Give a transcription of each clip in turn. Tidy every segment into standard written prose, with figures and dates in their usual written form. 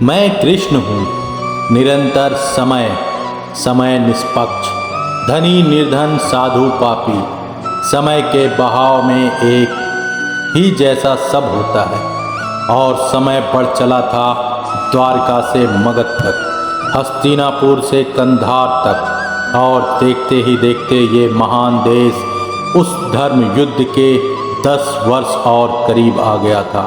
मैं कृष्ण हूँ, निरंतर समय, समय निष्पक्ष, धनी निर्धन साधु पापी, समय के बहाव में एक ही जैसा सब होता है। और समय बढ़ चला था द्वारका से मगध तक, हस्तिनापुर से कंधार तक, और देखते ही देखते ये महान देश उस धर्म युद्ध के 10 वर्ष और करीब आ गया था।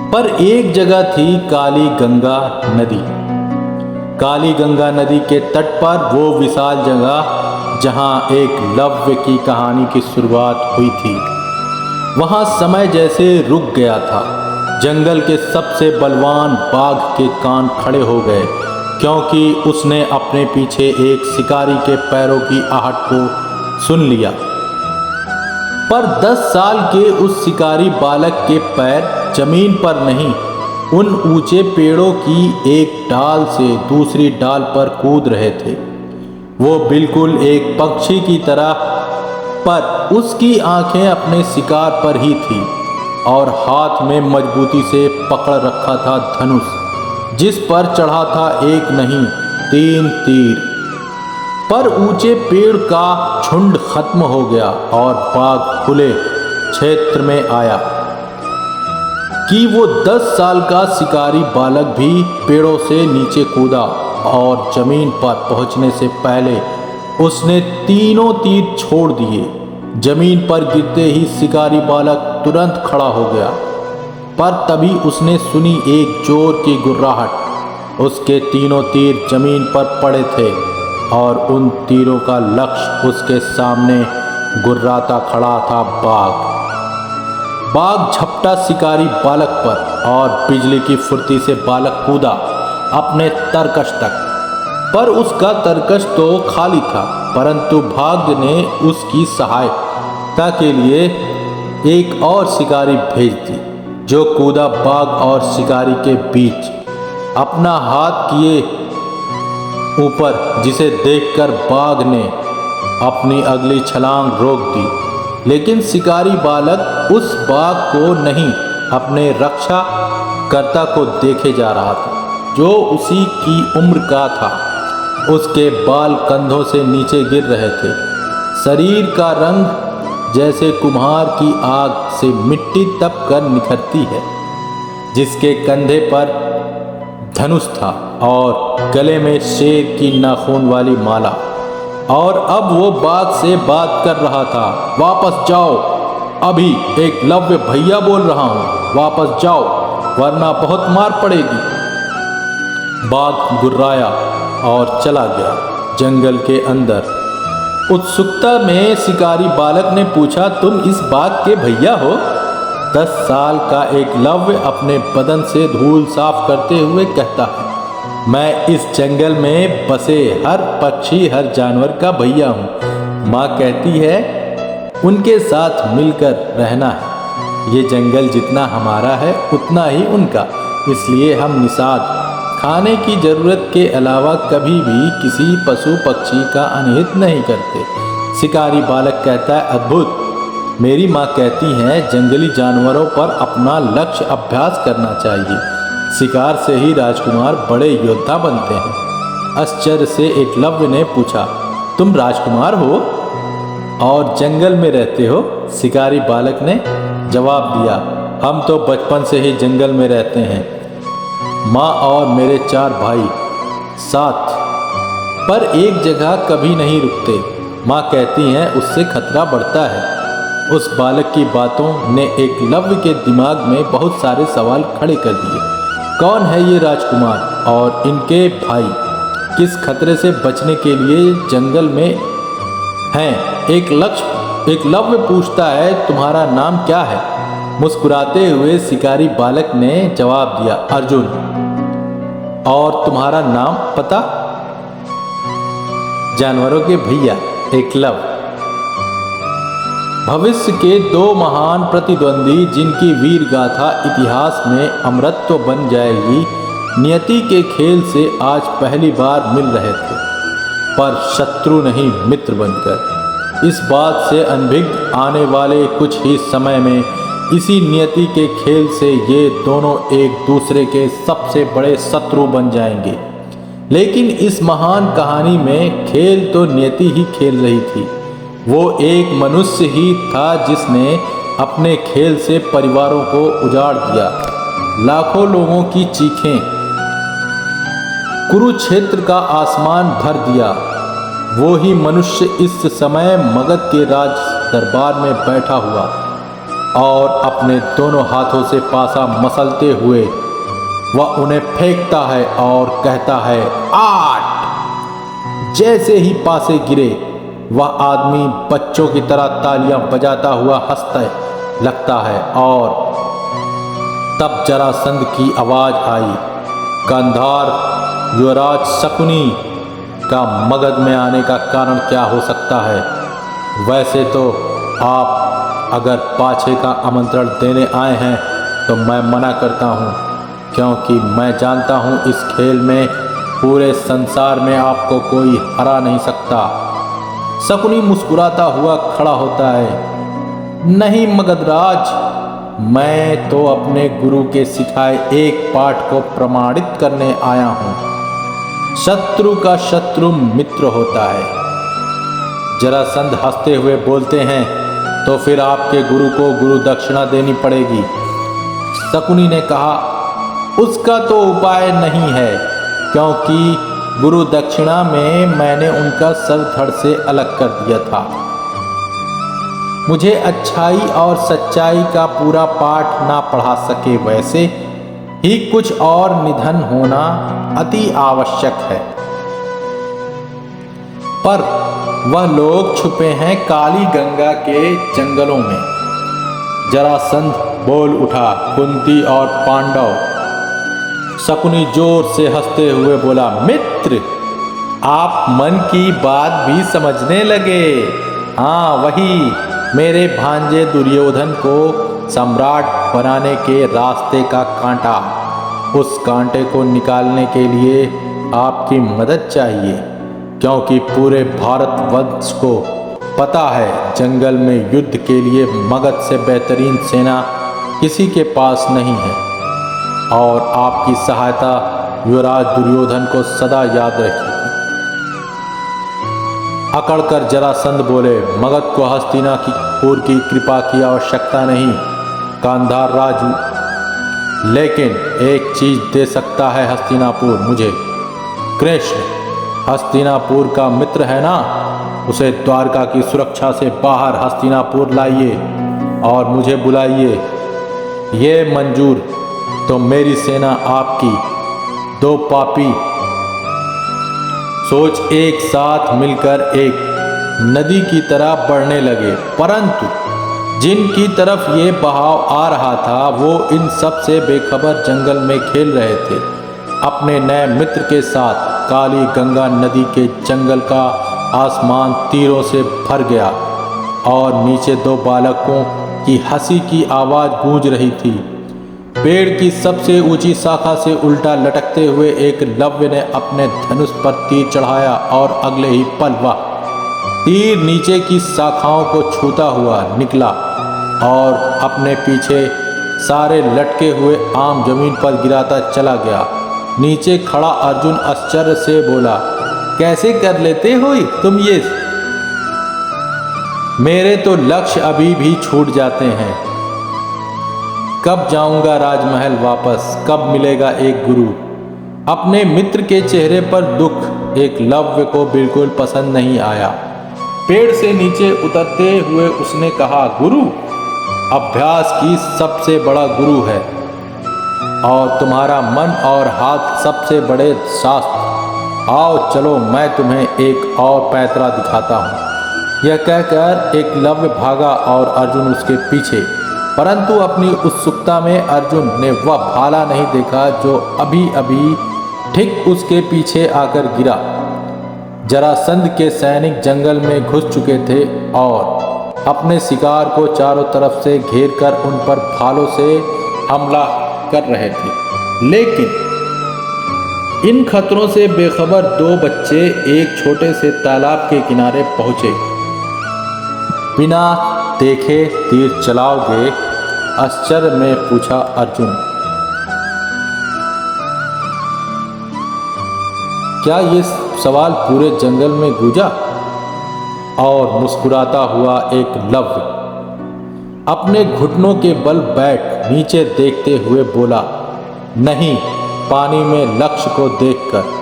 पर एक जगह थी काली गंगा नदी। काली गंगा नदी के तट पर वो विशाल जगह जहाँ एक लव्य की कहानी की शुरुआत हुई थी, वहाँ समय जैसे रुक गया था। जंगल के सबसे बलवान बाघ के कान खड़े हो गए, क्योंकि उसने अपने पीछे एक शिकारी के पैरों की आहट को सुन लिया। पर 10 साल के उस शिकारी बालक के पैर जमीन पर नहीं, उन ऊंचे पेड़ों की एक डाल से दूसरी डाल पर कूद रहे थे। वो बिल्कुल एक पक्षी की तरह, पर उसकी आंखें अपने शिकार पर ही थी और हाथ में मजबूती से पकड़ रखा था धनुष, जिस पर चढ़ा था एक नहीं 3 तीर। पर ऊंचे पेड़ का झुंड खत्म हो गया और बाघ खुले क्षेत्र में आया कि वो 10 साल का शिकारी बालक भी पेड़ों से नीचे कूदा और जमीन पर पहुंचने से पहले उसने तीनों तीर छोड़ दिए। जमीन पर गिरते ही शिकारी बालक तुरंत खड़ा हो गया, पर तभी उसने सुनी एक जोर की गुर्राहट। उसके तीनों तीर जमीन पर पड़े थे और उन तीरों का लक्ष्य उसके सामने गुर्राता खड़ा था बाघ। बाघ झपटा शिकारी बालक पर और बिजली की फुर्ती से बालक कूदा अपने तरकश तक। पर उसका तरकश तो खाली था, परंतु भाग्य ने उसकी सहायता के लिए एक और शिकारी भेज दी, जो कूदा बाघ और शिकारी के बीच, अपना हाथ किए ऊपर, जिसे देखकर बाघ ने अपनी अगली छलांग रोक दी। लेकिन शिकारी बालक उस बाघ को नहीं, अपने रक्षा कर्ता को देखे जा रहा था, जो उसी की उम्र का था। उसके बाल कंधों से नीचे गिर रहे थे। शरीर का रंग जैसे कुम्हार की आग से मिट्टी तप कर निखरती है। जिसके कंधे पर धनुष था और गले में शेर की नाखून वाली माला। और अब वो बाघ से बात कर रहा था, वापस जाओ, अभी एक लव्य भैया बोल रहा हूँ, वापस जाओ वरना बहुत मार पड़ेगी। बाघ गुर्राया और चला गया जंगल के अंदर। उत्सुकता में शिकारी बालक ने पूछा, तुम इस बाघ के भैया हो? 10 साल का एक लव्य अपने बदन से धूल साफ करते हुए कहता है, मैं इस जंगल में बसे हर पक्षी, हर जानवर का भैया हूँ। माँ कहती है उनके साथ मिलकर रहना है। ये जंगल जितना हमारा है उतना ही उनका, इसलिए हम निषाद खाने की जरूरत के अलावा कभी भी किसी पशु पक्षी का अनहित नहीं करते। शिकारी बालक कहता है, अद्भुत। मेरी माँ कहती हैं जंगली जानवरों पर अपना लक्ष्य अभ्यास करना चाहिए। शिकार से ही राजकुमार बड़े योद्धा बनते हैं। आश्चर्य से एकलव्य ने पूछा, तुम राजकुमार हो और जंगल में रहते हो? शिकारी बालक ने जवाब दिया, हम तो बचपन से ही जंगल में रहते हैं। माँ और मेरे 4 भाई साथ, पर एक जगह कभी नहीं रुकते। माँ कहती हैं उससे खतरा बढ़ता है। उस बालक की बातों ने एकलव्य के दिमाग में बहुत सारे सवाल खड़े कर दिए। कौन है ये राजकुमार और इनके भाई? किस खतरे से बचने के लिए जंगल में हैं? एकलव्य पूछता है, तुम्हारा नाम क्या है? मुस्कुराते हुए शिकारी बालक ने जवाब दिया, अर्जुन। और तुम्हारा नाम पता? जानवरों के भैया, एकलव्य। भविष्य के 2 महान प्रतिद्वंदी, जिनकी वीर गाथा इतिहास में अमरत्व बन जाएगी, नियति के खेल से आज पहली बार मिल रहे थे, पर शत्रु नहीं मित्र बनकर। इस बात से अनभिज्ञ आने वाले कुछ ही समय में इसी नियति के खेल से ये दोनों एक दूसरे के सबसे बड़े शत्रु बन जाएंगे। लेकिन इस महान कहानी में खेल तो नियति ही खेल रही थी। वो एक मनुष्य ही था जिसने अपने खेल से परिवारों को उजाड़ दिया, लाखों लोगों की चीखें, कुरुक्षेत्र का आसमान भर दिया। वो ही मनुष्य इस समय मगध के राज दरबार में बैठा हुआ और अपने दोनों हाथों से पासा मसलते हुए वह उन्हें फेंकता है और कहता है, आठ। जैसे ही पासे गिरे वह आदमी बच्चों की तरह तालियां बजाता हुआ हंसता लगता है। और तब जरासंध की आवाज आई, गांधार युवराज शकुनी का मगध में आने का कारण क्या हो सकता है? वैसे तो आप अगर पाछे का आमंत्रण देने आए हैं तो मैं मना करता हूँ, क्योंकि मैं जानता हूँ इस खेल में पूरे संसार में आपको कोई हरा नहीं सकता। शकुनी मुस्कुराता हुआ खड़ा होता है, नहीं मगधराज, मैं तो अपने गुरु के सिखाए एक पाठ को प्रमाणित करने आया हूँ। शत्रु का शत्रु मित्र होता है। जरासंध हंसते हुए बोलते हैं, तो फिर आपके गुरु को गुरु दक्षिणा देनी पड़ेगी। शकुनी ने कहा, उसका तो उपाय नहीं है, क्योंकि गुरु दक्षिणा में मैंने उनका सर धड़ से अलग कर दिया था। मुझे अच्छाई और सच्चाई का पूरा पाठ ना पढ़ा सके वैसे ही कुछ और निधन होना अति आवश्यक है। पर वह लोग छुपे हैं काली गंगा के जंगलों में। जरासंध बोल उठा, कुंती और पांडव। शकुनी जोर से हंसते हुए बोला, मित्र, आप मन की बात भी समझने लगे। हाँ, वही मेरे भांजे दुर्योधन को सम्राट बनाने के रास्ते का कांटा। उस कांटे को निकालने के लिए आपकी मदद चाहिए, क्योंकि पूरे भारतवर्ष को पता है जंगल में युद्ध के लिए मगध से बेहतरीन सेना किसी के पास नहीं है। और आपकी सहायता युवराज दुर्योधन को सदा याद रखेगी। अकड़कर जरासंध बोले, मगध को हस्तिनापुर की कृपा की आवश्यकता नहीं गांधार राजू, लेकिन एक चीज दे सकता है हस्तिनापुर मुझे। कृष्ण हस्तिनापुर का मित्र है ना, उसे द्वारका की सुरक्षा से बाहर हस्तिनापुर लाइए और मुझे बुलाइए। ये मंजूर तो मेरी सेना आपकी दो पापी सोच एक साथ मिलकर एक नदी की तरह बढ़ने लगे, परंतु जिनकी तरफ ये बहाव आ रहा था वो इन सब से बेखबर जंगल में खेल रहे थे। अपने नए मित्र के साथ काली गंगा नदी के जंगल का आसमान तीरों से भर गया और नीचे दो बालकों की हंसी की आवाज गूंज रही थी। पेड़ की सबसे ऊंची शाखा से उल्टा लटकते हुए एक लव्य ने अपने धनुष पर तीर चढ़ाया और अगले ही पल वह तीर नीचे की शाखाओं को छूता हुआ निकला और अपने पीछे सारे लटके हुए आम जमीन पर गिराता चला गया। नीचे खड़ा अर्जुन आश्चर्य से बोला, कैसे कर लेते हो तुम ये? मेरे तो लक्ष्य अभी भी छूट जाते हैं। कब जाऊंगा राजमहल वापस, कब मिलेगा एक गुरु? अपने मित्र के चेहरे पर दुख एकलव्य को बिल्कुल पसंद नहीं आया। पेड़ से नीचे उतरते हुए उसने कहा, गुरु अभ्यास की सबसे बड़ा गुरु है और तुम्हारा मन और हाथ सबसे बड़े शास्त्र। आओ चलो, मैं तुम्हें एक और पैतरा दिखाता हूँ। यह कहकर एकलव्य भागा और अर्जुन उसके पीछे, परंतु अपनी उत्सुकता में अर्जुन ने वह भाला नहीं देखा जो अभी अभी ठीक उसके पीछे आकर गिरा। जरासंध के सैनिक जंगल में घुस चुके थे और अपने शिकार को चारों तरफ से घेरकर उन पर भालों से हमला कर रहे थे। लेकिन इन खतरों से बेखबर दो बच्चे एक छोटे से तालाब के किनारे पहुंचे। बिना देखे तीर चलाओगे आश्चर्य में पूछा अर्जुन। क्या ये सवाल पूरे जंगल में गूंजा? और मुस्कुराता हुआ एकलव्य अपने घुटनों के बल बैठ नीचे देखते हुए बोला, नहीं, पानी में लक्ष्य को देखकर।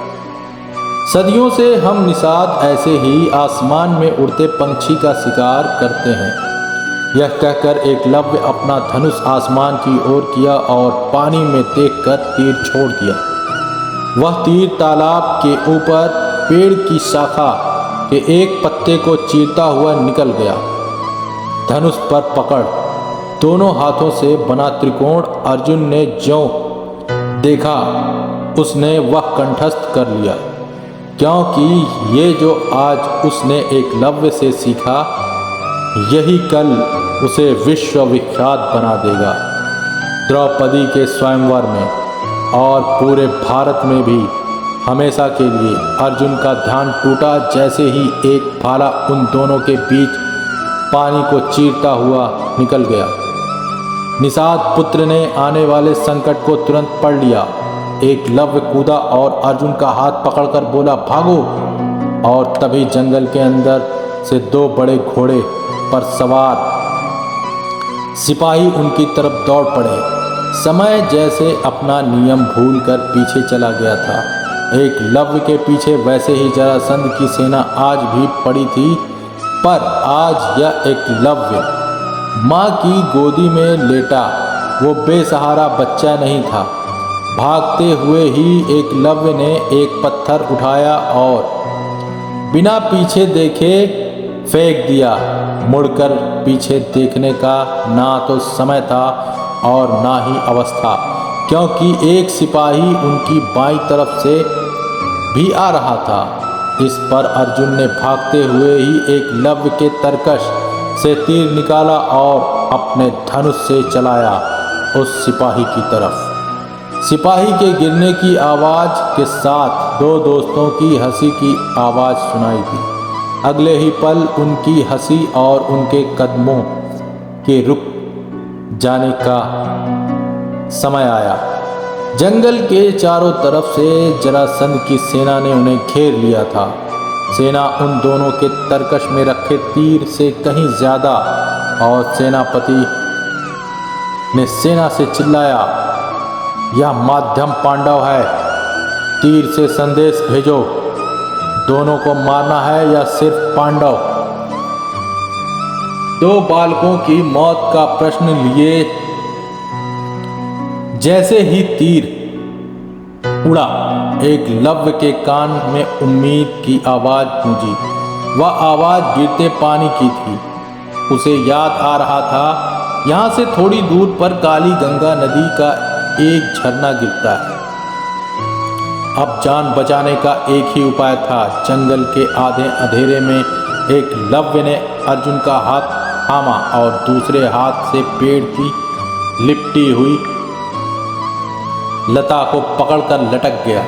सदियों से हम निषाद ऐसे ही आसमान में उड़ते पंछी का शिकार करते हैं। यह कहकर एकलव्य अपना धनुष आसमान की ओर किया और पानी में देखकर तीर छोड़ दिया। वह तीर तालाब के ऊपर पेड़ की शाखा के एक पत्ते को चीरता हुआ निकल गया। धनुष पर पकड़ दोनों हाथों से बना त्रिकोण अर्जुन ने ज्यों देखा उसने वह कंठस्थ कर लिया, क्योंकि ये जो आज उसने एकलव्य से सीखा यही कल उसे विश्वविख्यात बना देगा। द्रौपदी के स्वयंवर में और पूरे भारत में भी हमेशा के लिए अर्जुन का ध्यान टूटा जैसे ही एक भाला उन दोनों के बीच पानी को चीरता हुआ निकल गया। निषाद पुत्र ने आने वाले संकट को तुरंत पढ़ लिया। एकलव्य कूदा और अर्जुन का हाथ पकड़कर बोला, भागो। और तभी जंगल के अंदर से दो बड़े घोड़े पर सवार सिपाही उनकी तरफ दौड़ पड़े। समय जैसे अपना नियम भूलकर पीछे चला गया था। एकलव्य के पीछे वैसे ही जरासंध की सेना आज भी पड़ी थी, पर आज यह एकलव्य माँ की गोदी में लेटा वो बेसहारा बच्चा नहीं था। भागते हुए ही एकलव्य ने एक पत्थर उठाया और बिना पीछे देखे फेंक दिया। मुड़कर पीछे देखने का ना तो समय था और ना ही अवस्था, क्योंकि एक सिपाही उनकी बाईं तरफ से भी आ रहा था। इस पर अर्जुन ने भागते हुए ही एकलव्य के तरकश से तीर निकाला और अपने धनुष से चलाया उस सिपाही की तरफ। सिपाही के गिरने की आवाज़ के साथ दो दोस्तों की हंसी की आवाज़ सुनाई दी। अगले ही पल उनकी हंसी और उनके कदमों के रुक जाने का समय आया। जंगल के चारों तरफ से जरासंध की सेना ने उन्हें घेर लिया था। सेना उन दोनों के तरकश में रखे तीर से कहीं ज़्यादा, और सेनापति ने सेना से चिल्लाया, यह माध्यम पांडव है, तीर से संदेश भेजो, दोनों को मारना है या सिर्फ पांडव। दो बालकों की मौत का प्रश्न लिए जैसे ही तीर उड़ा, एकलव्य के कान में उम्मीद की आवाज गूंजी। वह आवाज गिरते पानी की थी। उसे याद आ रहा था, यहाँ से थोड़ी दूर पर काली गंगा नदी का एक झरना गिरता है। अब जान बचाने का एक ही उपाय था। जंगल के आधे अंधेरे में एकलव्य ने अर्जुन का हाथ थामा और दूसरे हाथ से पेड़ की लिपटी हुई लता को पकड़कर लटक गया।